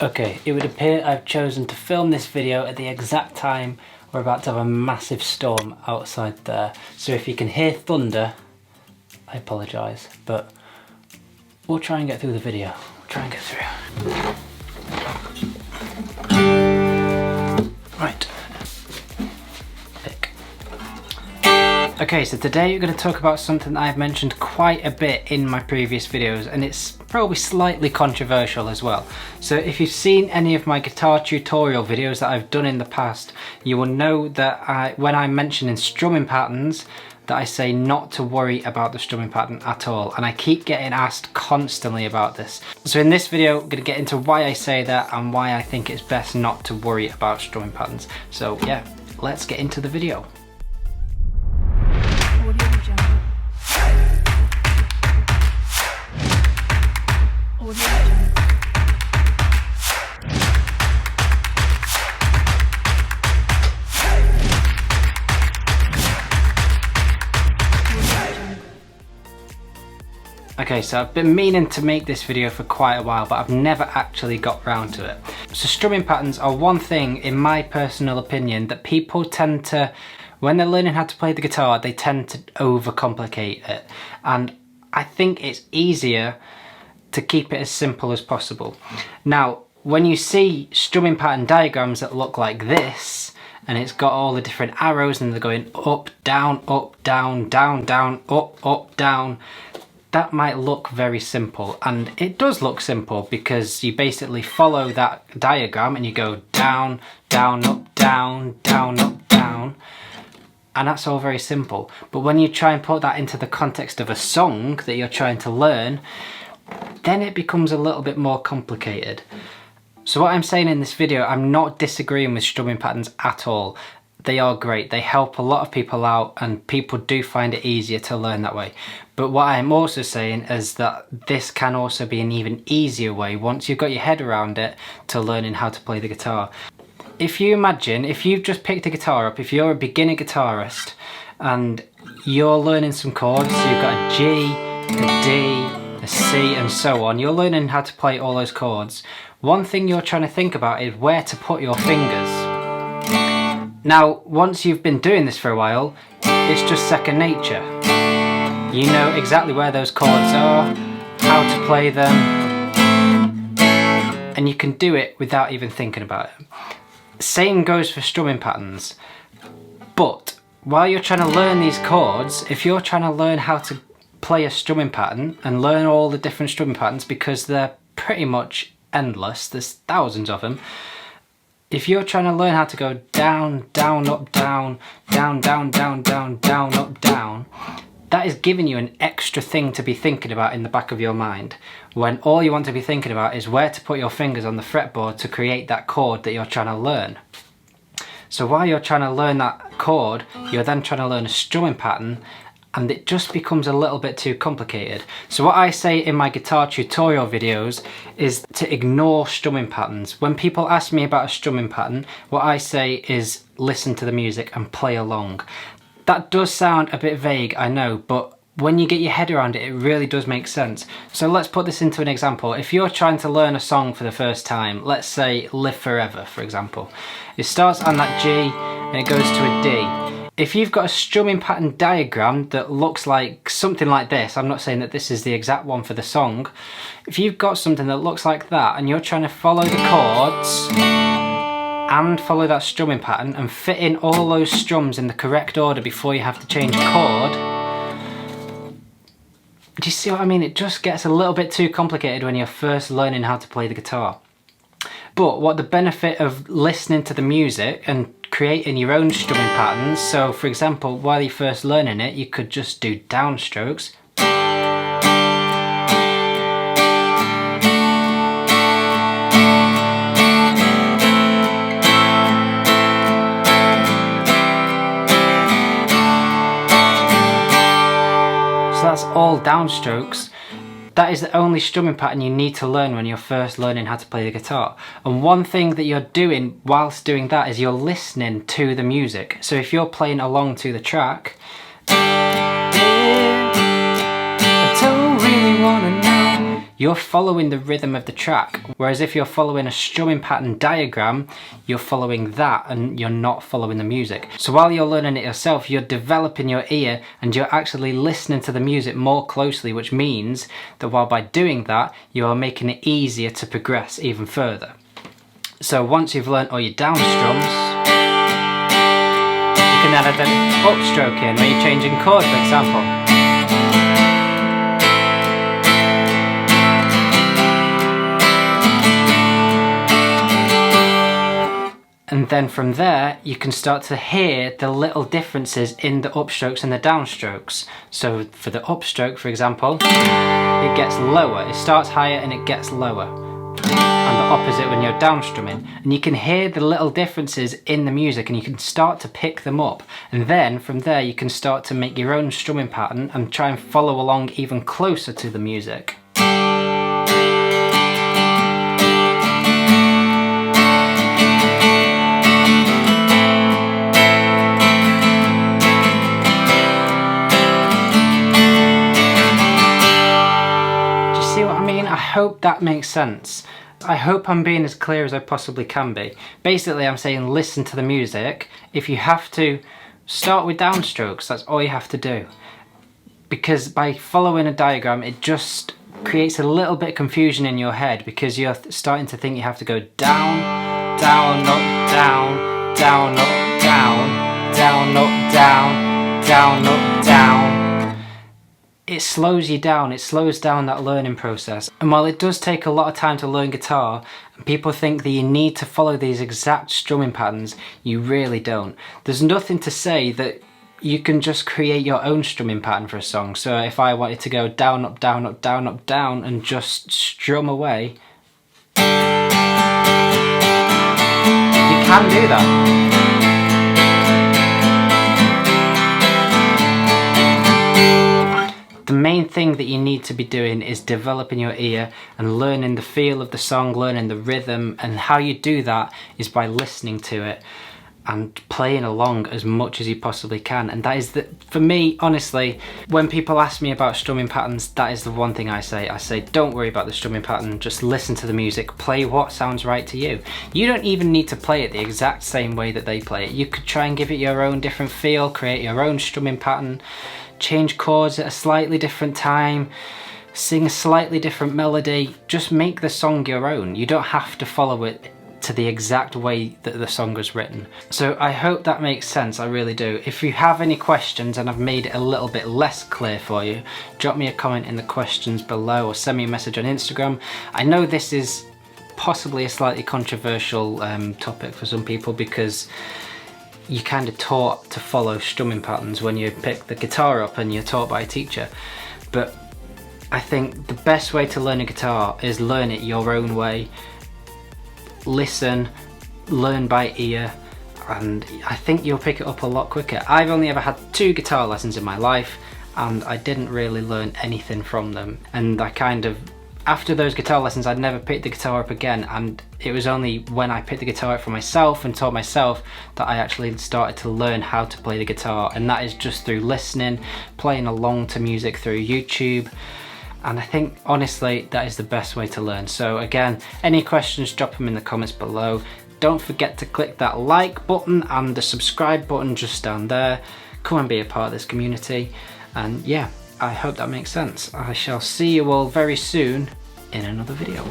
Okay, it would appear I've chosen to film this video at the exact time we're about to have a massive storm outside there. So if you can hear thunder, I apologise, but we'll try and get through the video. We'll try and get through. Right. Pick. Okay, so today we're going to talk about something that I've mentioned quite a bit in my previous videos, and it's probably slightly controversial as well. So if you've seen any of my guitar tutorial videos that I've done in the past, you will know that when I'm mentioning strumming patterns, that I say not to worry about the strumming pattern at all, and I keep getting asked constantly about this. So in this video, I'm going to get into why I say that and why I think it's best not to worry about strumming patterns. So yeah, let's get into the video. Okay, so I've been meaning to make this video for quite a while, but I've never actually got round to it. So strumming patterns are one thing, in my personal opinion, that people tend to, when they're learning how to play the guitar, they tend to overcomplicate it. And I think it's easier to keep it as simple as possible. Now, when you see strumming pattern diagrams that look like this, and it's got all the different arrows and they're going up, down, down, down, up, down, that might look very simple, and it does look simple because you basically follow that diagram and you go down, down, up, down, down, up, down, and that's all very simple. But when you try and put that into the context of a song that you're trying to learn, then it becomes a little bit more complicated. So what I'm saying in this video, I'm not disagreeing with strumming patterns at all. They are great, they help a lot of people out, and people do find it easier to learn that way. But what I'm also saying is that this can also be an even easier way, once you've got your head around it, to learning how to play the guitar. If you imagine, if you've just picked a guitar up, if you're a beginner guitarist and you're learning some chords, so you've got a G, a D, a C and so on, you're learning how to play all those chords. One thing you're trying to think about is where to put your fingers. Now, once you've been doing this for a while, it's just second nature. You know exactly where those chords are, how to play them, and you can do it without even thinking about it. Same goes for strumming patterns. But while you're trying to learn these chords, if you're trying to learn how to play a strumming pattern and learn all the different strumming patterns, because they're pretty much endless, there's thousands of them. If you're trying to learn how to go down, down, up, down, down, down, down, down, down, up, down, that is giving you an extra thing to be thinking about in the back of your mind, when all you want to be thinking about is where to put your fingers on the fretboard to create that chord that you're trying to learn. So while you're trying to learn that chord, you're then trying to learn a strumming pattern, and it just becomes a little bit too complicated. So what I say in my guitar tutorial videos is to ignore strumming patterns. When people ask me about a strumming pattern, what I say is listen to the music and play along. That does sound a bit vague, I know, but when you get your head around it, it really does make sense. So let's put this into an example. If you're trying to learn a song for the first time, let's say Live Forever, for example. It starts on that G and it goes to a D. If you've got a strumming pattern diagram that looks like something like this, I'm not saying that this is the exact one for the song, if you've got something that looks like that and you're trying to follow the chords and follow that strumming pattern and fit in all those strums in the correct order before you have to change a chord, do you see what I mean? It just gets a little bit too complicated when you're first learning how to play the guitar. But what the benefit of listening to the music and creating your own strumming patterns, so for example, while you're first learning it, you could just do downstrokes. So that's all downstrokes. That is the only strumming pattern you need to learn when you're first learning how to play the guitar. And one thing that you're doing whilst doing that is you're listening to the music. So if you're playing along to the track, I don't really wanna know, you're following the rhythm of the track. Whereas if you're following a strumming pattern diagram, you're following that and you're not following the music. So while you're learning it yourself, you're developing your ear and you're actually listening to the music more closely, which means that while by doing that, you are making it easier to progress even further. So once you've learned all your down strums, you can add an upstroke in where you're changing chord, for example. And then from there, you can start to hear the little differences in the upstrokes and the downstrokes. So for the upstroke, for example, it gets lower. It starts higher and it gets lower. And the opposite when you're downstrumming. And you can hear the little differences in the music and you can start to pick them up. And then from there, you can start to make your own strumming pattern and try and follow along even closer to the music. I hope that makes sense. I hope I'm being as clear as I possibly can be. Basically, I'm saying listen to the music. If you have to, start with downstrokes, that's all you have to do. Because by following a diagram, it just creates a little bit of confusion in your head because you're starting to think you have to go down, down, up, down, down, up, down, down, up, down, down, up, down. It slows you down, it slows down that learning process. And while it does take a lot of time to learn guitar, and people think that you need to follow these exact strumming patterns, you really don't. There's nothing to say that you can just create your own strumming pattern for a song. So if I wanted to go down, up, down, up, down, up, down, and just strum away, you can do that. The main thing that you need to be doing is developing your ear and learning the feel of the song, learning the rhythm, and how you do that is by listening to it and playing along as much as you possibly can. And that is for me, honestly, when people ask me about strumming patterns, that is the one thing I say. I say, don't worry about the strumming pattern, just listen to the music, play what sounds right to you. You don't even need to play it the exact same way that they play it. You could try and give it your own different feel, create your own strumming pattern, change chords at a slightly different time, sing a slightly different melody, just make the song your own. You don't have to follow it to the exact way that the song was written. So I hope that makes sense, I really do. If you have any questions and I've made it a little bit less clear for you, drop me a comment in the questions below or send me a message on Instagram. I know this is possibly a slightly controversial topic for some people because you kind of taught to follow strumming patterns when you pick the guitar up and you're taught by a teacher. But I think the best way to learn a guitar is learn it your own way. Listen, learn by ear, and I think you'll pick it up a lot quicker. I've only ever had 2 guitar lessons in my life and I didn't really learn anything from them. And I kind of, after those guitar lessons, I'd never picked the guitar up again, and it was only when I picked the guitar up for myself and taught myself that I actually started to learn how to play the guitar, and that is just through listening, playing along to music through YouTube. And I think, honestly, that is the best way to learn. So again, any questions, drop them in the comments below. Don't forget to click that like button and the subscribe button just down there. Come and be a part of this community. And yeah, I hope that makes sense. I shall see you all very soon in another video.